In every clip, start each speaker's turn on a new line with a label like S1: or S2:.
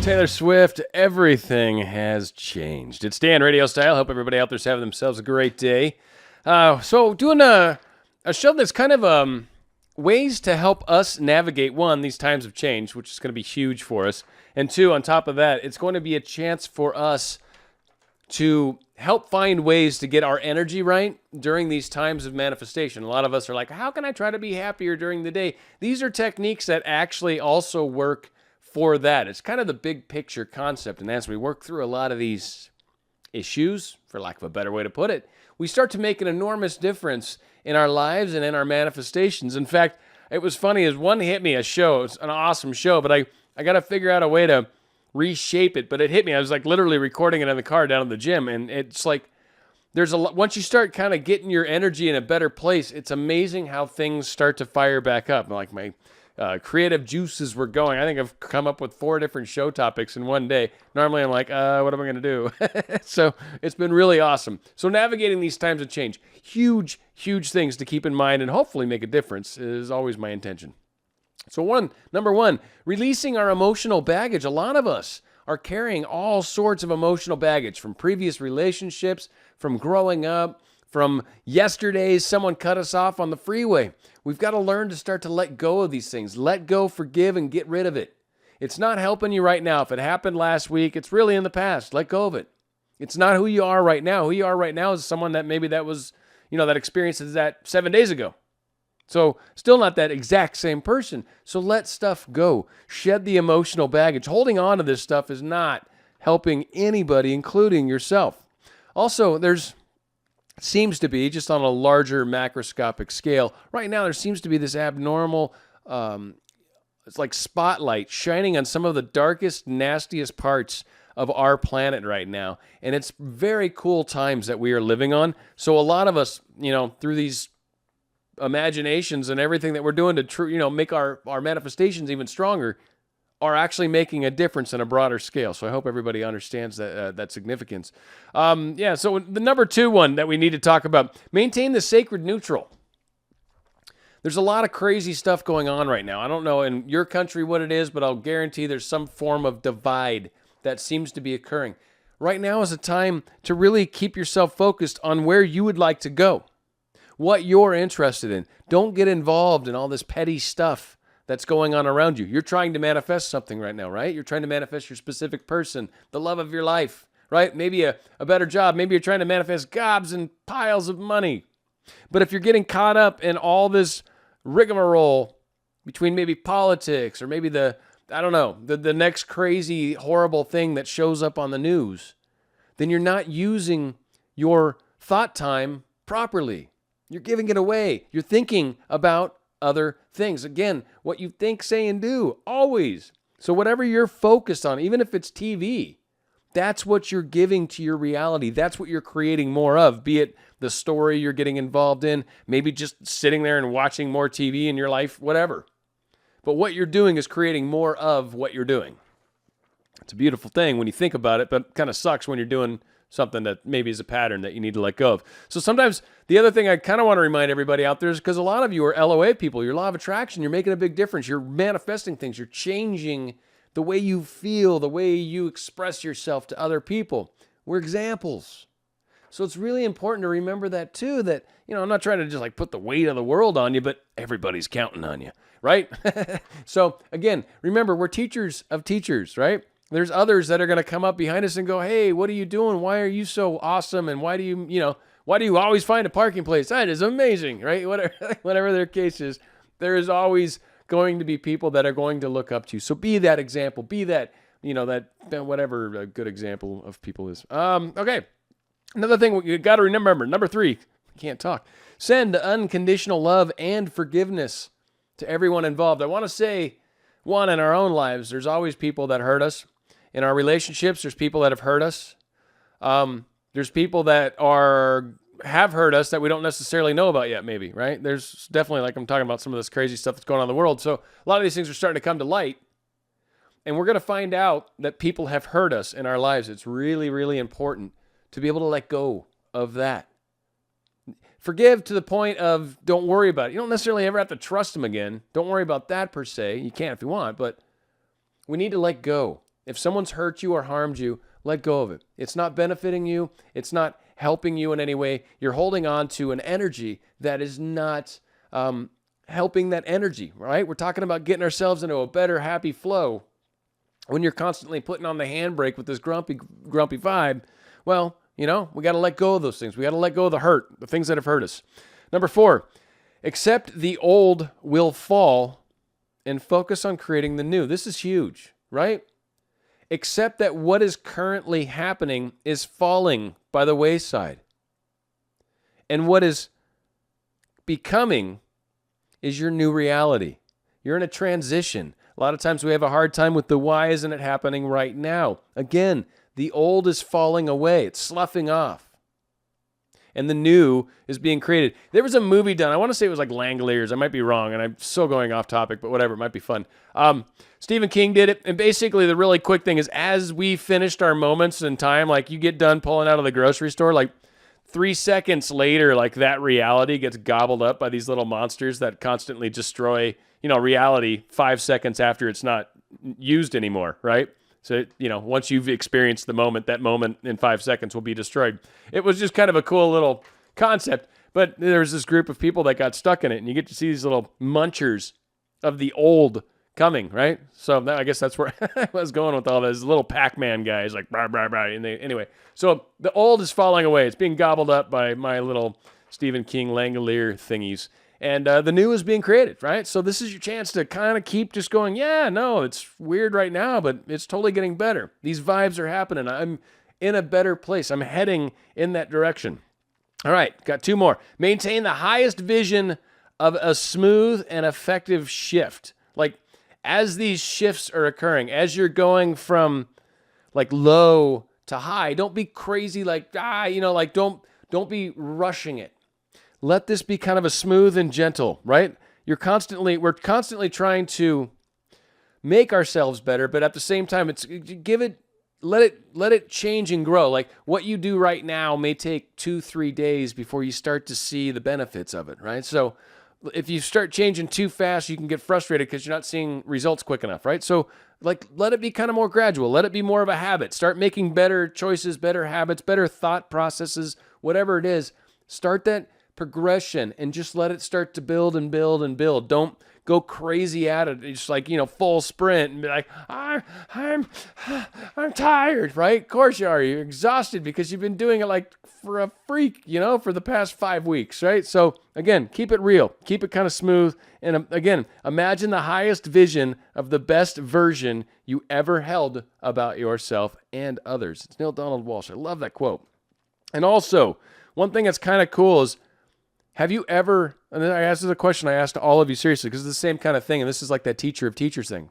S1: Taylor Swift, everything has changed. It's Dan, RadioStyle. Hope everybody out there's having themselves a great day. So doing a show that's kind of ways to help us navigate, one, these times of change, which is going to be huge for us. And two, on top of that, it's going to be a chance for us to help find ways to get our energy right during these times of manifestation. A lot of us are like, how can I try to be happier during the day? These are techniques that actually also work for that. It's kind of the big picture concept. And as we work through a lot of these issues, for lack of a better way to put it, we start to make an enormous difference in our lives and in our manifestations. In fact, it was funny as one hit me, a show. It's an awesome show, but I got to figure out a way to reshape it. But it hit me. I was like literally recording it in the car down at the gym. And it's like, there's a lot, once you start kind of getting your energy in a better place, it's amazing how things start to fire back up. Like my creative juices were going. I think I've come up with 4 different show topics in one day. Normally I'm like, what am I going to do? So it's been really awesome. So navigating these times of change, huge, huge things to keep in mind and hopefully make a difference is always my intention. So number one, releasing our emotional baggage. A lot of us are carrying all sorts of emotional baggage from previous relationships, from growing up, from yesterday's someone cut us off on the freeway. We've got to learn to start to let go of these things. Let go, forgive, and get rid of it. It's not helping you right now. If it happened last week, it's really in the past. Let go of it. It's not who you are right now. Who you are right now is someone that maybe that was, that experience is that 7 days ago. So still not that exact same person. So let stuff go. Shed the emotional baggage. Holding on to this stuff is not helping anybody, including yourself. Also, seems to be, just on a larger macroscopic scale, right now there seems to be this abnormal, it's like spotlight shining on some of the darkest, nastiest parts of our planet right now. And it's very cool times that we are living on. So a lot of us, through these imaginations and everything that we're doing to make our manifestations even stronger, are actually making a difference on a broader scale. So I hope everybody understands that significance. So the number 2 one that we need to talk about, maintain the sacred neutral. There's a lot of crazy stuff going on right now. I don't know in your country what it is, but I'll guarantee there's some form of divide that seems to be occurring. Right now is a time to really keep yourself focused on where you would like to go, what you're interested in. Don't get involved in all this petty stuff that's going on around you. You're trying to manifest something right now, right? You're trying to manifest your specific person, the love of your life, right? Maybe a better job. Maybe you're trying to manifest gobs and piles of money. But if you're getting caught up in all this rigmarole between maybe politics or maybe the next crazy, horrible thing that shows up on the news, then you're not using your thought time properly. You're giving it away. You're thinking about other things. Again, what you think, say, and do, always. So whatever you're focused on, even if it's TV, that's what you're giving to your reality. That's what you're creating more of, be it the story you're getting involved in, maybe just sitting there and watching more TV in your life, whatever. But what you're doing is creating more of what you're doing. It's a beautiful thing when you think about it, but it kind of sucks when you're doing something that maybe is a pattern that you need to let go of. So sometimes the other thing I kind of want to remind everybody out there is because a lot of you are LOA people, your law of attraction, you're making a big difference. You're manifesting things. You're changing the way you feel, the way you express yourself to other people. We're examples. So it's really important to remember that too, that, I'm not trying to just like put the weight of the world on you, but everybody's counting on you, right? So again, remember, we're teachers of teachers, right? There's others that are going to come up behind us and go, hey, what are you doing? Why are you so awesome? And why do you always find a parking place? That is amazing, right? Whatever their case is, there is always going to be people that are going to look up to you. So be that example. Be that, whatever a good example of people is. Okay. Another thing you got to remember, number 3, I can't talk. Send unconditional love and forgiveness to everyone involved. I want to say, one, in our own lives, there's always people that hurt us. In our relationships, there's people that have hurt us. There's people that have hurt us that we don't necessarily know about yet, maybe, right? There's definitely, like I'm talking about some of this crazy stuff that's going on in the world. So a lot of these things are starting to come to light. And we're going to find out that people have hurt us in our lives. It's really, really important to be able to let go of that. Forgive to the point of don't worry about it. You don't necessarily ever have to trust them again. Don't worry about that per se. You can if you want, but we need to let go. If someone's hurt you or harmed you, let go of it. It's not benefiting you. It's not helping you in any way. You're holding on to an energy that is not helping that energy, right? We're talking about getting ourselves into a better, happy flow. When you're constantly putting on the handbrake with this grumpy vibe, well, we got to let go of those things. We got to let go of the hurt, the things that have hurt us. Number 4, accept the old will fall and focus on creating the new. This is huge, right? Accept that what is currently happening is falling by the wayside. And what is becoming is your new reality. You're in a transition. A lot of times we have a hard time with the why isn't it happening right now? Again, the old is falling away. It's sloughing off. And the new is being created. There was a movie done. I want to say it was like Langoliers. I might be wrong, and I'm so going off topic, but whatever. It might be fun. Stephen King did it. And basically the really quick thing is as we finished our moments in time, like you get done pulling out of the grocery store, like 3 seconds later, like that reality gets gobbled up by these little monsters that constantly destroy, reality 5 seconds after it's not used anymore, right? So, once you've experienced the moment, that moment in 5 seconds will be destroyed. It was just kind of a cool little concept, but there was this group of people that got stuck in it, and you get to see these little munchers of the old coming, right? So I guess that's where I was going with all those little Pac-Man guys, like, blah, blah, blah. And anyway, so the old is falling away. It's being gobbled up by my little Stephen King Langolier thingies. And the new is being created, right? So this is your chance to kind of keep just going, yeah, no, it's weird right now, but it's totally getting better. These vibes are happening. I'm in a better place. I'm heading in that direction. All right, got 2 more. Maintain the highest vision of a smooth and effective shift. Like, as these shifts are occurring, as you're going from like low to high, don't be crazy like, don't be rushing it. Let this be kind of a smooth and gentle, right? We're constantly trying to make ourselves better, but at the same time, let it change and grow. Like what you do right now may take 2-3 days before you start to see the benefits of it, right? So if you start changing too fast, you can get frustrated because you're not seeing results quick enough, right? So let it be kind of more gradual. Let it be more of a habit. Start making better choices, better habits, better thought processes, whatever it is. Start that progression and just let it start to build and build and build. Don't go crazy at it. It's like, full sprint and be like, I'm tired, right? Of course you are. You're exhausted because you've been doing it like for a freak, for the past 5 weeks, right? So again, keep it real, keep it kind of smooth. And again, imagine the highest vision of the best version you ever held about yourself and others. It's Neil Donald Walsh. I love that quote. And also, one thing that's kind of cool is, have you ever, and then this is a question I asked to all of you seriously, because it's the same kind of thing, and this is like that teacher of teachers thing.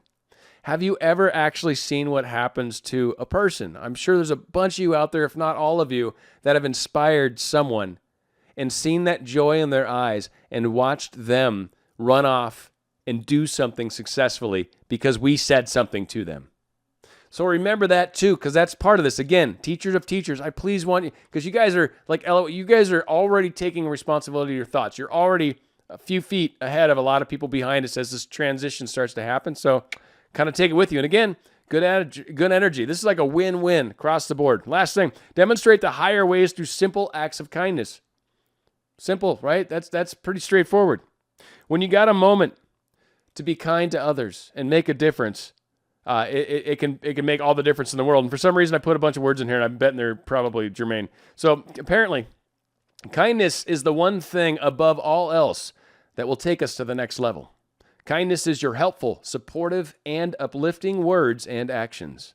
S1: Have you ever actually seen what happens to a person? I'm sure there's a bunch of you out there, if not all of you, that have inspired someone and seen that joy in their eyes and watched them run off and do something successfully because we said something to them. So remember that too, because that's part of this. Again, teachers of teachers, I please want you, because you guys are like, you guys are already taking responsibility of your thoughts. You're already a few feet ahead of a lot of people behind us as this transition starts to happen. So kind of take it with you. And again, good energy. This is like a win-win across the board. Last thing, demonstrate the higher ways through simple acts of kindness. Simple, right? That's pretty straightforward. When you got a moment to be kind to others and make a difference, it can make all the difference in the world. And for some reason, I put a bunch of words in here, and I'm betting they're probably germane. So apparently, kindness is the one thing above all else that will take us to the next level. Kindness is your helpful, supportive, and uplifting words and actions.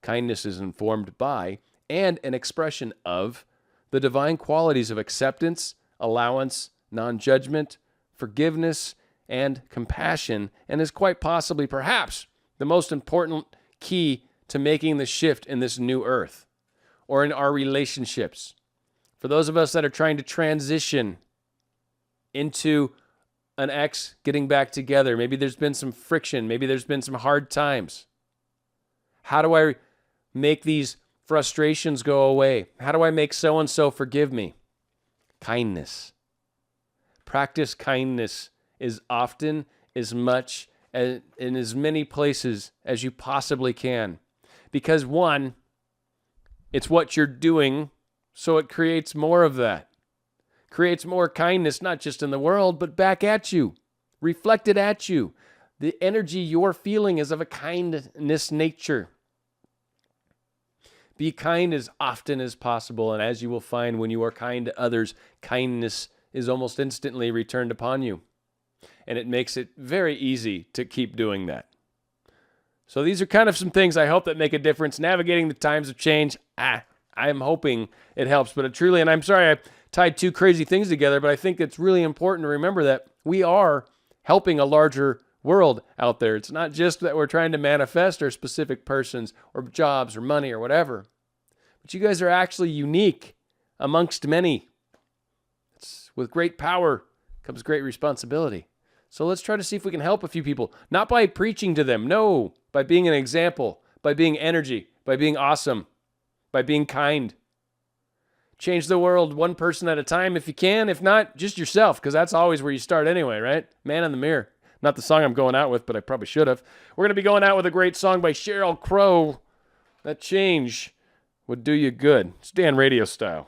S1: Kindness is informed by and an expression of the divine qualities of acceptance, allowance, non-judgment, forgiveness, and compassion, and is quite possibly, perhaps, the most important key to making the shift in this new earth or in our relationships. For those of us that are trying to transition into an ex getting back together, maybe there's been some friction, maybe there's been some hard times. How do I make these frustrations go away? How do I make so-and-so forgive me? Kindness. Practice kindness as often, as much, in as many places as you possibly can. Because one, it's what you're doing, so it creates more of that. Creates more kindness, not just in the world, but back at you, reflected at you. The energy you're feeling is of a kindness nature. Be kind as often as possible, and as you will find, when you are kind to others, kindness is almost instantly returned upon you. And it makes it very easy to keep doing that. So these are kind of some things I hope that make a difference. Navigating the times of change, I'm hoping it helps. But truly, and I'm sorry I tied two crazy things together, but I think it's really important to remember that we are helping a larger world out there. It's not just that we're trying to manifest our specific persons or jobs or money or whatever. But you guys are actually unique amongst many. With great power comes great responsibility. So let's try to see if we can help a few people. Not by preaching to them, no. By being an example, by being energy, by being awesome, by being kind. Change the world one person at a time if you can. If not, just yourself, because that's always where you start anyway, right? Man in the mirror. Not the song I'm going out with, but I probably should have. We're going to be going out with a great song by Sheryl Crow. That change would do you good. It's Dan Radio Style.